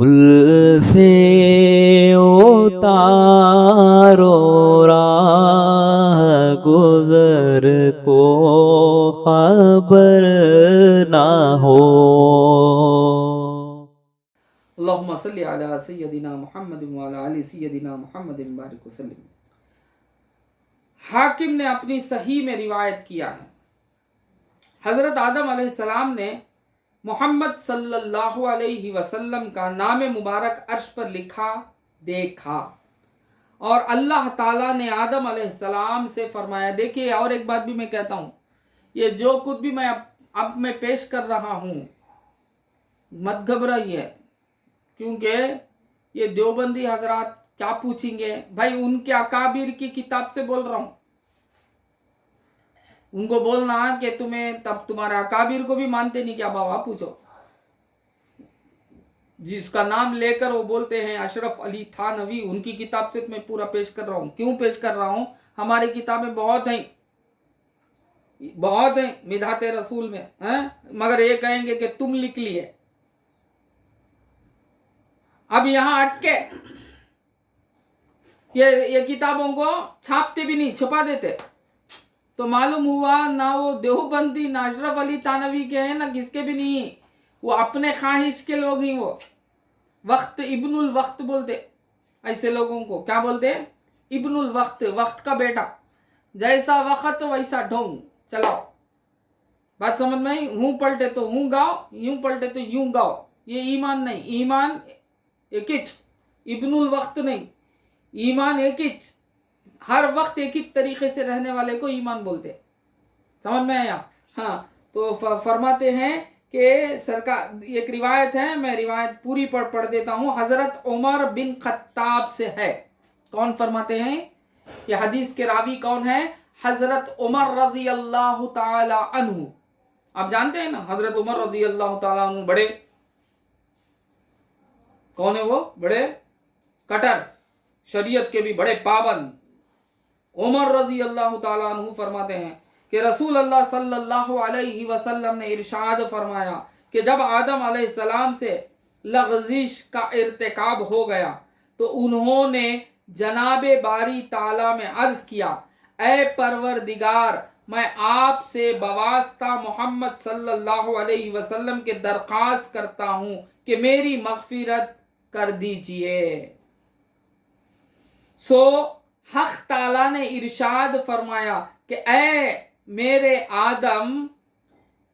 پل سے اتارو راہ گزر کو خبر نہ ہو۔ اللہم صلی علی سیدنا محمد وعلی آل سیدنا محمد بارک وسلم۔ حاکم نے اپنی صحیح میں روایت کیا ہے، حضرت آدم علیہ السلام نے محمد صلی اللہ علیہ وسلم کا نام مبارک عرش پر لکھا دیکھا، اور اللہ تعالیٰ نے آدم علیہ السلام سے فرمایا، دیکھیے اور ایک بات بھی میں کہتا ہوں، یہ جو کچھ بھی میں اب میں پیش کر رہا ہوں مت گھبرائیے، کیونکہ یہ دیوبندی حضرات کیا پوچھیں گے، بھائی ان کے اکابر کی کتاب سے بول رہا ہوں، ان کو بولنا کہ تمہیں تب تمہارے اکابر کو بھی مانتے نہیں کیا، بابا پوچھو، جس کا نام لے کر وہ بولتے ہیں اشرف علی تھانوی، ان کی کتاب سے میں پورا پیش کر رہا ہوں۔ کیوں پیش کر رہا ہوں؟ ہماری کتابیں بہت ہیں مدحت رسول میں، مگر یہ کہیں گے کہ تم لکھ لیے۔ اب یہاں اٹکے یہ کتابوں کو چھاپتے بھی نہیں، چھپا دیتے، تو معلوم ہوا نہ وہ دیوبندی نہ اشرف علی تھانوی کے ہیں نہ کس کے بھی نہیں، وہ اپنے خواہش کے لوگ ہیں۔ وہ وقت ابن الوقت بولتے ایسے لوگوں کو، کیا بولتے؟ ابن الوقت، وقت کا بیٹا، جیسا وقت ویسا ڈھونگ چلاؤ۔ بات سمجھ میں آئی؟ ہوں پلٹے تو ہوں گاؤ، یوں پلٹے تو یوں گاؤ، یہ ایمان نہیں۔ ایمان ایک ہی، ابن الوقت نہیں، ایمان ایک ہی، ہر وقت ایک ہی طریقے سے رہنے والے کو ایمان بولتے۔ سمجھ میں آیا؟ ہاں، تو فرماتے ہیں کہ سرکار، ایک روایت ہے، میں روایت پوری پڑھ دیتا ہوں، حضرت عمر بن خطاب سے ہے۔ کون فرماتے ہیں؟ یہ حدیث کے راوی کون ہے؟ حضرت عمر رضی اللہ تعالی عنہ۔ آپ جانتے ہیں نا حضرت عمر رضی اللہ تعالی عنہ بڑے کون ہے؟ وہ بڑے کٹر، شریعت کے بھی بڑے پابند۔ عمر رضی اللہ تعالی عنہ فرماتے ہیں کہ رسول اللہ صلی اللہ علیہ وسلم نے ارشاد فرمایا کہ جب آدم علیہ السلام سے لغزش کا ارتکاب ہو گیا تو انہوں نے جناب باری تعالیٰ میں عرض کیا، اے پروردگار، میں آپ سے بواسطہ محمد صلی اللہ علیہ وسلم کے درخواست کرتا ہوں کہ میری مغفرت کر دیجئے۔ سو حق تعالیٰ نے ارشاد فرمایا کہ اے میرے آدم،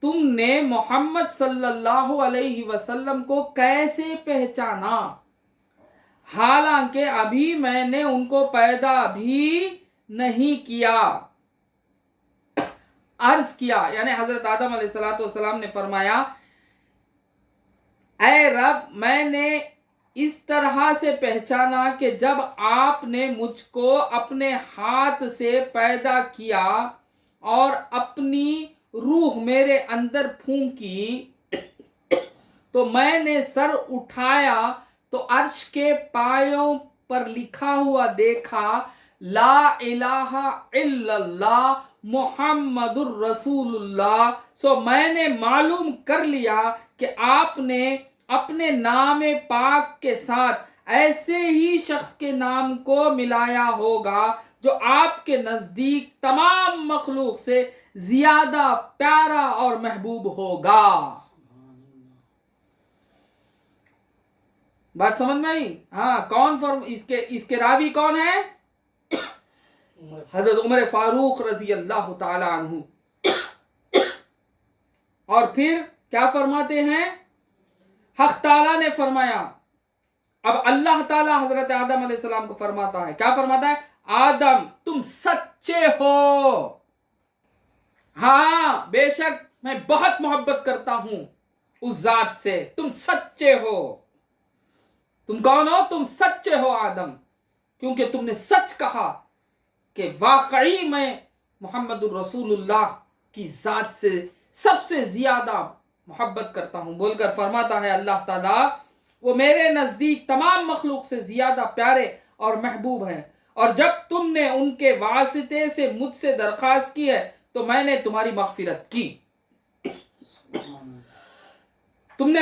تم نے محمد صلی اللہ علیہ وسلم کو کیسے پہچانا، حالانکہ ابھی میں نے ان کو پیدا بھی نہیں کیا۔ عرض کیا، یعنی حضرت آدم علیہ السلام نے فرمایا، اے رب، میں نے اس طرح سے پہچانا کہ جب آپ نے مجھ کو اپنے ہاتھ سے پیدا کیا اور اپنی روح میرے اندر پھونکی تو میں نے سر اٹھایا تو عرش کے پایوں پر لکھا ہوا دیکھا، لا الہ الا اللہ محمد الرسول اللہ۔ سو میں نے معلوم کر لیا کہ آپ نے اپنے نام پاک کے ساتھ ایسے ہی شخص کے نام کو ملایا ہوگا جو آپ کے نزدیک تمام مخلوق سے زیادہ پیارا اور محبوب ہوگا۔ بات سمجھ میں آئی؟ ہاں، کون اس کے راوی کون ہے؟ حضرت عمر فاروق رضی اللہ تعالی عنہ۔ اور پھر کیا فرماتے ہیں؟ حق تعالیٰ نے فرمایا، اب اللہ تعالیٰ حضرت آدم علیہ السلام کو فرماتا ہے، کیا فرماتا ہے؟ آدم، تم سچے ہو، ہاں بے شک میں بہت محبت کرتا ہوں اس ذات سے، تم سچے ہو۔ تم کون ہو؟ تم سچے ہو آدم، کیونکہ تم نے سچ کہا کہ واقعی میں محمد الرسول اللہ کی ذات سے سب سے زیادہ محبت کرتا ہوں، بول کر فرماتا ہے اللہ تعالیٰ، وہ میرے نزدیک تمام مخلوق سے زیادہ پیارے اور محبوب ہیں، اور جب تم نے ان کے واسطے سے مجھ سے درخواست کی ہے تو میں نے تمہاری مغفرت کی۔ تم نے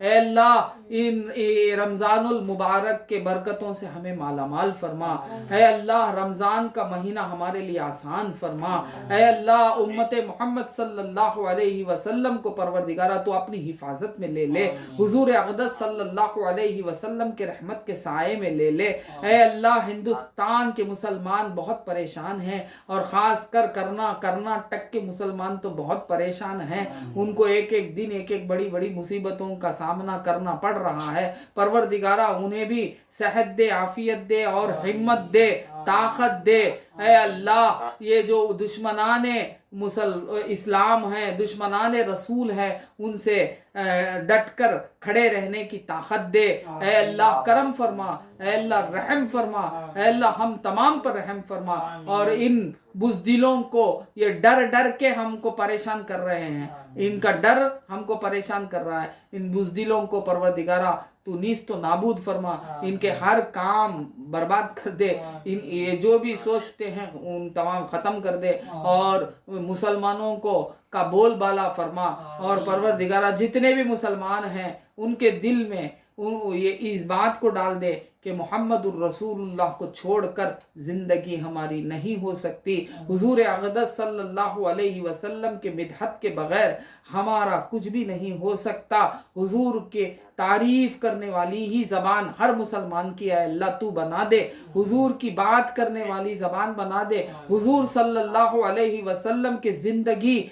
اے اللہ ان رمضان المبارک کے برکتوں سے ہمیں مالا مال فرما. اے اللہ رمضان کا مہینہ ہمارے لیے آسان فرما. اے اللہ امت محمد صلی اللہ علیہ وسلم کو پروردگارہ تو اپنی حفاظت میں لے لے. حضور اقدس صلی اللہ علیہ وسلم کے رحمت کے سائے میں لے لے. اے اللہ ہندوستان کے مسلمان بہت پریشان ہیں اور خاص کر کرناٹک کے مسلمان تو بہت پریشان ہیں. ان کو ایک ایک دن ایک ایک بڑی بڑی مصیبتوں کا سامنا کرنا پڑ رہا ہے. پروردگارہ انہیں بھی صحت دے، عافیت دے اور ہمت دے، طاقت دے. اے اللہ یہ جو دشمنان اسلام ہیں، دشمنان رسول ہیں، ان سے ڈٹ کر کھڑے رہنے کی طاقت دے. اے اللہ کرم فرما، اے اللہ رحم فرما، اے اللہ ہم تمام پر رحم فرما. اور ان بزدلوں کو یہ ڈر کے ہم کو پریشان کر رہے ہیں، ان کا ڈر ہم کو پریشان کر رہا ہے. ان بزدلوں کو پروردگارہ تو نیست و نابود فرما، ان کے ہر کام برباد کر دے. یہ جو بھی سوچتے ہیں ان تمام ختم کر دے اور مسلمانوں کو کا بول بالا فرما. اور پروردگارہ جتنے بھی مسلمان ہیں ان کے دل میں یہ اس بات کو ڈال دے کہ محمد الرسول اللہ کو چھوڑ کر زندگی ہماری نہیں ہو سکتی. حضور اقدس صلی اللہ علیہ وسلم کے مدحت کے بغیر ہمارا کچھ بھی نہیں ہو سکتا. حضور کے تعریف کرنے والی ہی زبان ہر مسلمان کی اے اللہ تو بنا دے. حضور کی بات کرنے والی زبان بنا دے. حضور صلی اللہ علیہ وسلم کے زندگی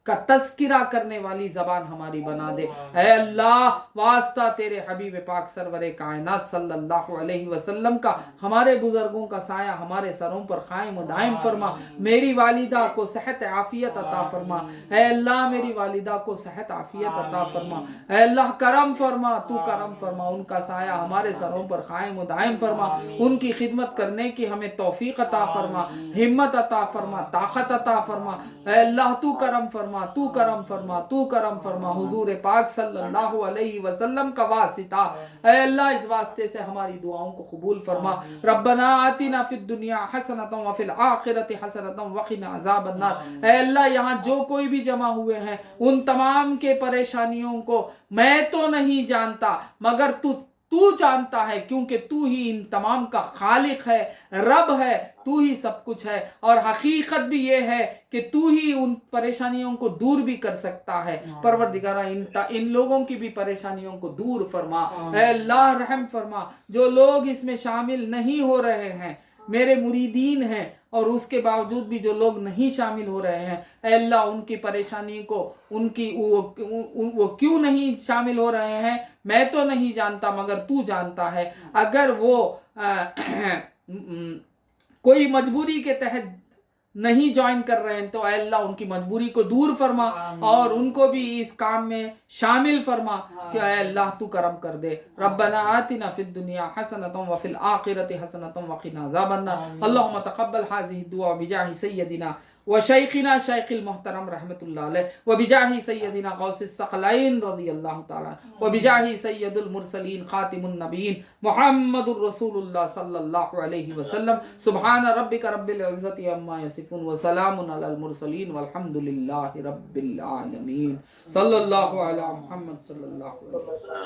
کا تذکرہ کرنے والی زبان ہماری بنا دے. اے اللہ واسطہ تیرے حبیب پاک سرور کائنات صلی اللہ علیہ وسلم کا ہمارے بزرگوں کا سایہ ہمارے سروں پر قائم و دائم فرما. میری والدہ کو صحت عافیت عطا فرما. اے اللہ میری والدہ کو صحت عافیت عطا فرما. اے اللہ کرم فرما، تو کرم فرما. ان کا سایہ ہمارے سروں پر قائم و دائم فرما. ان کی خدمت کرنے کی ہمیں توفیق عطا فرما، ہمت عطا فرما، طاقت عطا فرما. اے اللہ تو کرم فرما، تو کرم فرما، تو کرم فرما. حضور پاک صلی اللہ علیہ وسلم کا واسطہ اے اللہ اس واسطے سے ہماری دعاؤں کو قبول فرما. ربنا آتنا فی الدنیا حسنۃ وفی الآخرۃ حسنۃ وقنا عذاب النار. اے اللہ یہاں جو کوئی بھی جمع ہوئے ہیں ان تمام کے پریشانیوں کو میں تو نہیں جانتا مگر تو جانتا ہے، کیونکہ تو ہی ان تمام کا خالق ہے، رب ہے، تو ہی سب کچھ ہے. اور حقیقت بھی یہ ہے کہ تو ہی ان پریشانیوں کو دور بھی کر سکتا ہے. پروردگارہ ان لوگوں کی بھی پریشانیوں کو دور فرما. اے اللہ رحم فرما. جو لوگ اس میں شامل نہیں ہو رہے ہیں میرے مریدین ہیں، اور اس کے باوجود بھی جو لوگ نہیں شامل ہو رہے ہیں اے اللہ ان کی پریشانی کو وہ کیوں نہیں شامل ہو رہے ہیں میں تو نہیں جانتا مگر تو جانتا ہے. اگر وہ کوئی مجبوری کے تحت نہیں جوائن کر رہے ہیں تو اے اللہ ان کی مجبوری کو دور فرما اور ان کو بھی اس کام میں شامل فرما کہ اے اللہ تو کرم کر دے. ربنا آتنا فی الدنیا حسنۃ وفی الآخرۃ حسنۃ وقنا عذاب النار. اللهم تقبل هذه الدعاء بجاہ سیدنا وشیخنا شیخ المحترم رحمت اللہ علیہ وبجاہ سیدنا غوث الثقلین رضی اللہ تعالی وبجاہ سید المرسلین خاتم النبیین محمد الرسول اللہ صلی اللہ علیہ وسلم. سبحان ربک رب العزت عما یصفون وسلام علی المرسلین والحمد للہ رب العالمین. صلی اللہ علی محمد صلی اللہ علیہ وسلم.